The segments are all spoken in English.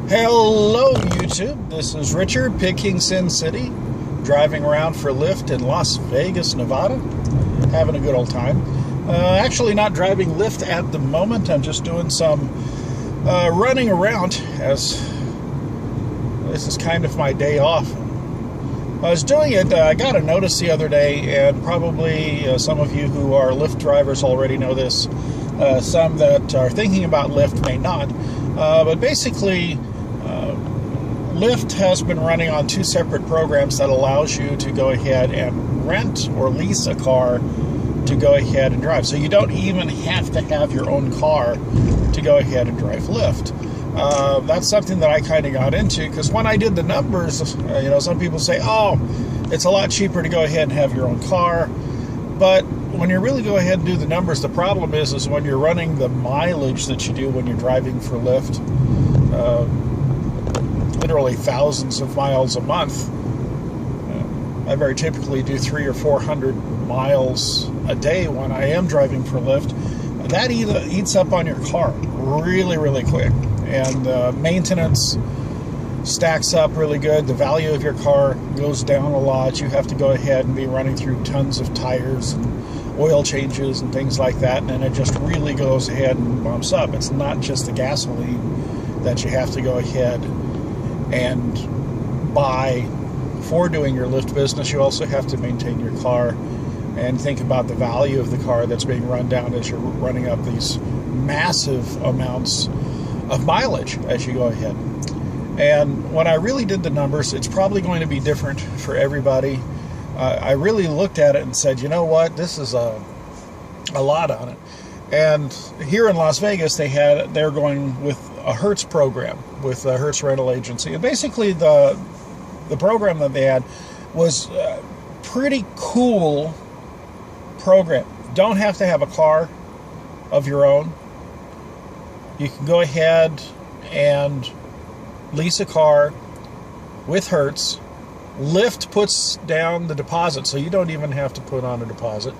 Hello YouTube, this is Richard, picking Sin City, driving around for Lyft in Las Vegas, Nevada, having a good old time. Actually not driving Lyft at the moment, I'm just doing some running around as this is kind of my day off. I was doing it, I got a notice the other day, and probably some of you who are Lyft drivers already know this. Some that are thinking about Lyft may not. But basically, Lyft has been running on two separate programs that allows you to go ahead and rent or lease a car to go ahead and drive. So you don't even have to have your own car to go ahead and drive Lyft. That's something that I kind of got into because when I did the numbers, some people say, oh, it's a lot cheaper to go ahead and have your own car. But when you really go ahead and do the numbers, the problem is when you're running the mileage that you do when you're driving for Lyft, literally thousands of miles a month. I very typically do 300 or 400 miles a day when I am driving for Lyft. That eats up on your car really, really quick. And maintenance stacks up really good. The value of your car goes down a lot. You have to go ahead and be running through tons of tires and oil changes and things like that, and it just really goes ahead and bumps up. It's not just the gasoline that you have to go ahead and buy for doing your Lyft business. You also have to maintain your car and think about the value of the car that's being run down as you're running up these massive amounts of mileage as you go ahead. And when I really did the numbers, it's probably going to be different for everybody. I really looked at it and said, you know what, this is a lot on it. And here in Las Vegas, they're going with a Hertz program with a Hertz rental agency. And basically, the program that they had was a pretty cool program. Don't have to have a car of your own. You can go ahead and lease a car with Hertz. Lyft puts down the deposit, so you don't even have to put on a deposit.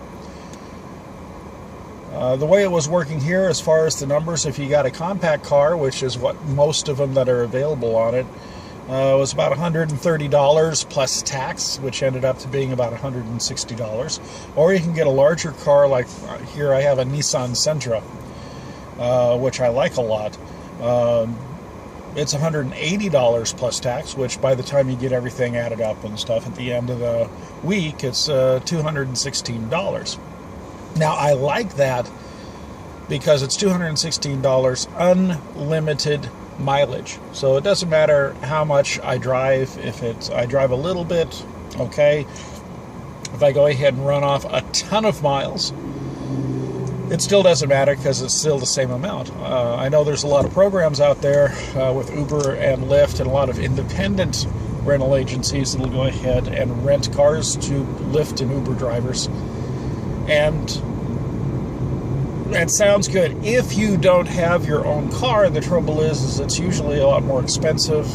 The way it was working here, as far as the numbers, if you got a compact car, which is what most of them that are available on it, was about $130 plus tax, which ended up to being about $160. Or you can get a larger car, like here I have a Nissan Sentra, which I like a lot. It's $180 plus tax, which by the time you get everything added up and stuff at the end of the week, it's $216. Now, I like that because it's $216 unlimited mileage. So it doesn't matter how much I drive. If I drive a little bit, okay. If I go ahead and run off a ton of miles, it still doesn't matter because it's still the same amount. I know there's a lot of programs out there with Uber and Lyft and a lot of independent rental agencies that will go ahead and rent cars to Lyft and Uber drivers. And it sounds good if you don't have your own car. The trouble is it's usually a lot more expensive.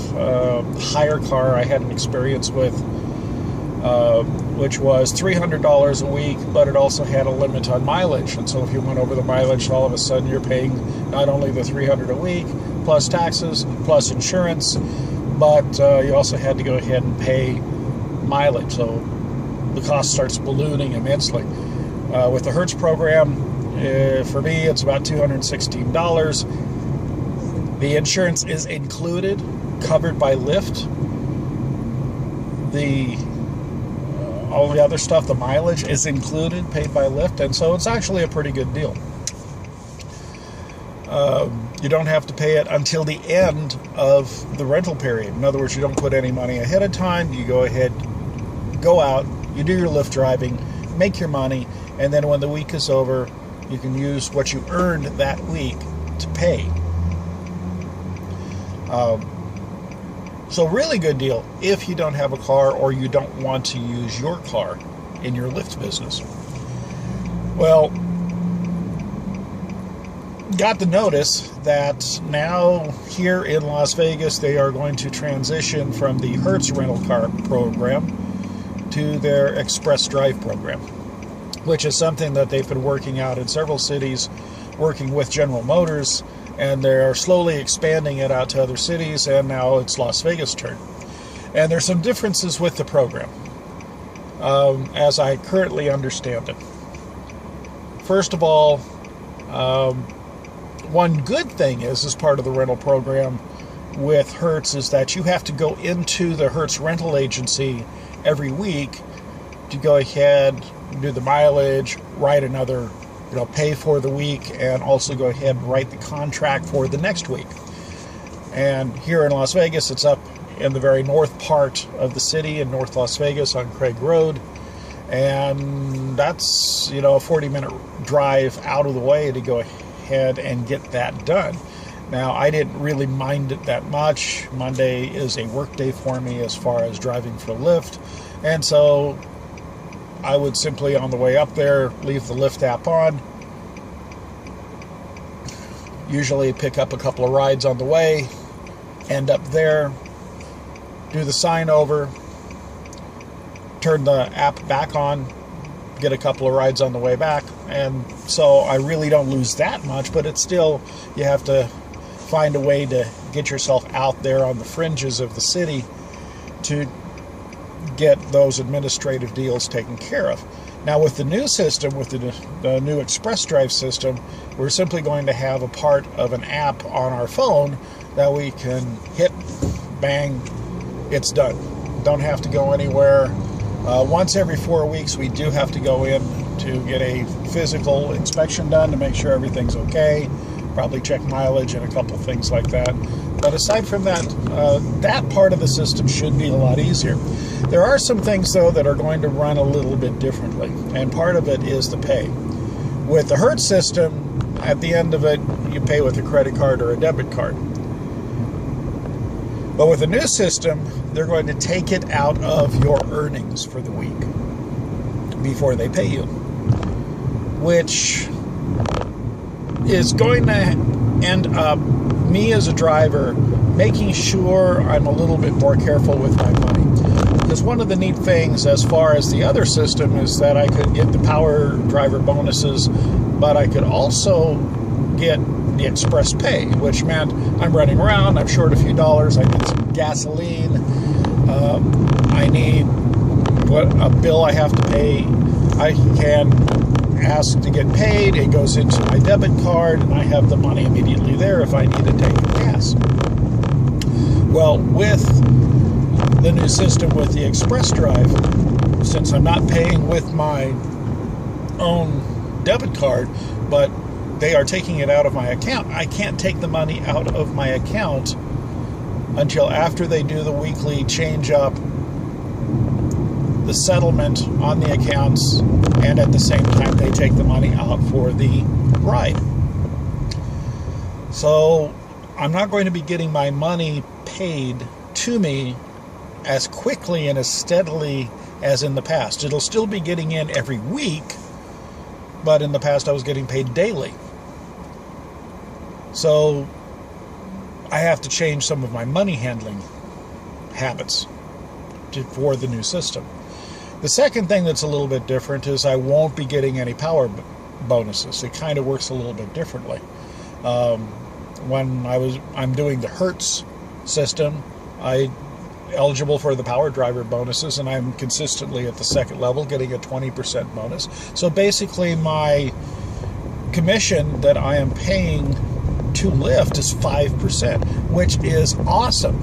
Hire car I had an experience with, which was $300 a week, but it also had a limit on mileage. And so if you went over the mileage, all of a sudden you're paying not only the $300 a week, plus taxes, plus insurance, but you also had to go ahead and pay mileage. So the cost starts ballooning immensely. With the Hertz program, for me, it's about $216. The insurance is included, covered by Lyft. All the other stuff, the mileage is included, paid by Lyft, and so it's actually a pretty good deal. You don't have to pay it until the end of the rental period. In other words, you don't put any money ahead of time. You go ahead, go out, you do your Lyft driving, make your money, and then when the week is over, you can use what you earned that week to pay. So really good deal if you don't have a car or you don't want to use your car in your Lyft business. Well, got the notice that now here in Las Vegas they are going to transition from the Hertz rental car program to their Express Drive program, which is something that they've been working out in several cities, working with General Motors and they're slowly expanding it out to other cities, and now it's Las Vegas' turn. And there's some differences with the program, as I currently understand it. First of all, one good thing is, as part of the rental program with Hertz, is that you have to go into the Hertz rental agency every week to go ahead, do the mileage, write another, pay for the week, and also go ahead and write the contract for the next week. And here in Las Vegas, it's up in the very north part of the city in North Las Vegas on Craig Road. And that's, a 40-minute drive out of the way to go ahead and get that done. Now, I didn't really mind it that much. Monday is a work day for me as far as driving for Lyft. And so I would simply, on the way up there, leave the Lyft app on. Usually pick up a couple of rides on the way, end up there, do the sign over, turn the app back on, get a couple of rides on the way back. And so I really don't lose that much, but it's still, you have to find a way to get yourself out there on the fringes of the city to get those administrative deals taken care of. Now, with the new system, with the new Express Drive system, we're simply going to have a part of an app on our phone that we can hit, bang, it's done. Don't have to go anywhere. Once every 4 weeks, we do have to go in to get a physical inspection done to make sure everything's okay. Probably check mileage and a couple things like that. But aside from that, that part of the system should be a lot easier. There are some things, though, that are going to run a little bit differently, and part of it is the pay. With the Hertz system, at the end of it, you pay with a credit card or a debit card. But with the new system, they're going to take it out of your earnings for the week before they pay you, which is going to end up me as a driver making sure I'm a little bit more careful with my money. Because one of the neat things as far as the other system is that I could get the power driver bonuses, but I could also get the express pay, which meant I'm running around, I'm short a few dollars, I need some gasoline, I need a bill I have to pay. I can ask to get paid, it goes into my debit card, and I have the money immediately there if I need to take gas. Well, with the new system with the Express Drive, since I'm not paying with my own debit card, but they are taking it out of my account, I can't take the money out of my account until after they do the weekly change up, the settlement on the accounts, and at the same time they take the money out for the ride. So I'm not going to be getting my money paid to me as quickly and as steadily as in the past. It'll still be getting in every week, but in the past I was getting paid daily. So I have to change some of my money handling habits for the new system. The second thing that's a little bit different is I won't be getting any power bonuses. It kind of works a little bit differently. When I'm doing the Hertz system, I'm eligible for the power driver bonuses, and I'm consistently at the second level getting a 20% bonus. So basically my commission that I am paying to Lyft is 5%, which is awesome.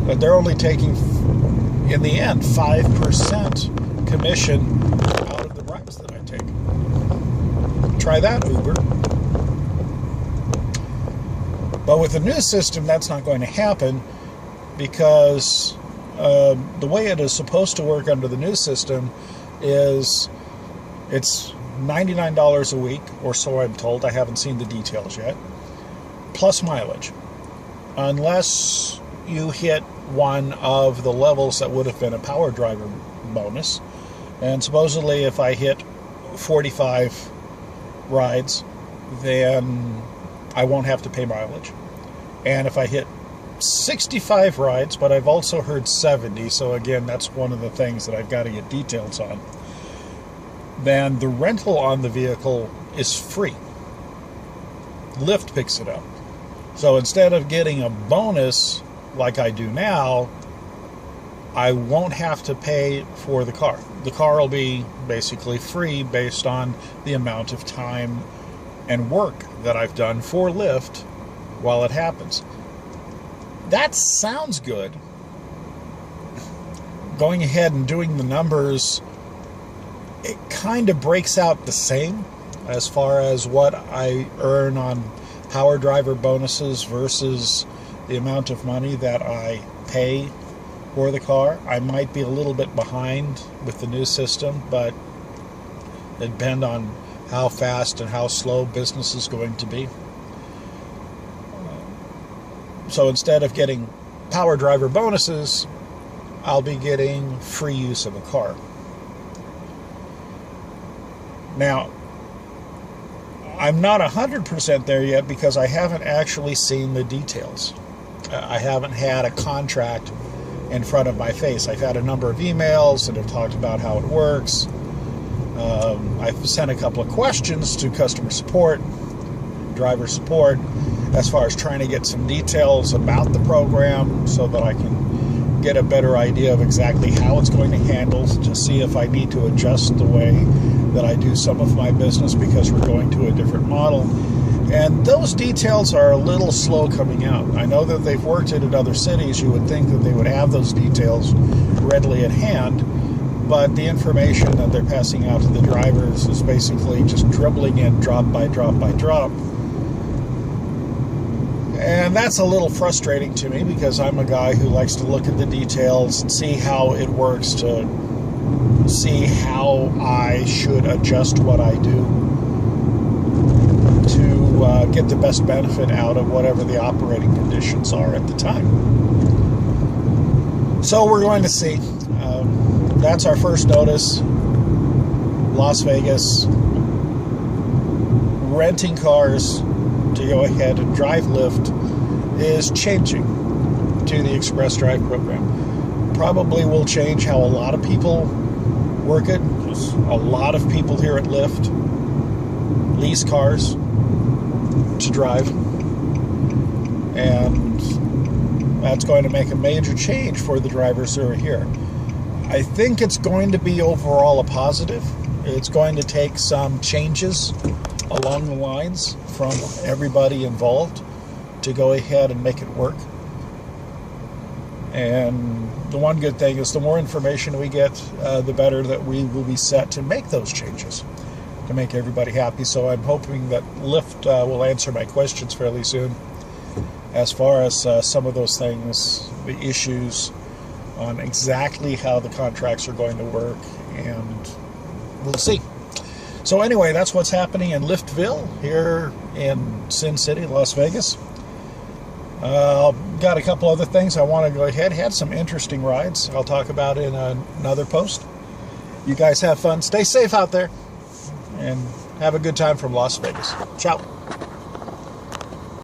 But they're only taking, in the end, 5% commission out of the rides that I take. Try that, Uber. But with the new system, that's not going to happen, because the way it is supposed to work under the new system is it's $99 a week, or so I'm told. I haven't seen the details yet, plus mileage, unless you hit one of the levels that would have been a power driver bonus. And supposedly if I hit 45 rides, then I won't have to pay mileage. And if I hit 65 rides, but I've also heard 70, so again, that's one of the things that I've got to get details on, then the rental on the vehicle is free. Lyft picks it up. So instead of getting a bonus like I do now, I won't have to pay for the car. The car will be basically free based on the amount of time and work that I've done for Lyft while it happens. That sounds good. Going ahead and doing the numbers, it kind of breaks out the same as far as what I earn on power driver bonuses versus the amount of money that I pay for the car. I might be a little bit behind with the new system, but it depends on how fast and how slow business is going to be. So instead of getting power driver bonuses, I'll be getting free use of a car. Now, I'm not 100% there yet because I haven't actually seen the details. I haven't had a contract in front of my face. I've had a number of emails that have talked about how it works. I've sent a couple of questions to customer support, driver support, as far as trying to get some details about the program so that I can get a better idea of exactly how it's going to handle, to see if I need to adjust the way that I do some of my business because we're going to a different model. And those details are a little slow coming out. I know that they've worked it at other cities. You would think that they would have those details readily at hand, but the information that they're passing out to the drivers is basically just dribbling in drop by drop by drop. And that's a little frustrating to me because I'm a guy who likes to look at the details and see how it works, to see how I should adjust what I do to get the best benefit out of whatever the operating conditions are at the time. So we're going to see. That's our first notice. Las Vegas, renting cars to go ahead and drive Lyft is changing to the Express Drive program. Probably will change how a lot of people work it, because a lot of people here at Lyft lease cars to drive, and that's going to make a major change for the drivers who are here. I think it's going to be overall a positive. It's going to take some changes along the lines from everybody involved to go ahead and make it work. And the one good thing is the more information we get, the better that we will be set to make those changes to make everybody happy. So I'm hoping that Lyft will answer my questions fairly soon as far as some of those things, the issues on exactly how the contracts are going to work, and we'll see. So anyway, that's what's happening in Lyftville here in Sin City, Las Vegas. Got a couple other things I want to go ahead. Had some interesting rides I'll talk about in another post. You guys have fun. Stay safe out there, and have a good time from Las Vegas. Ciao.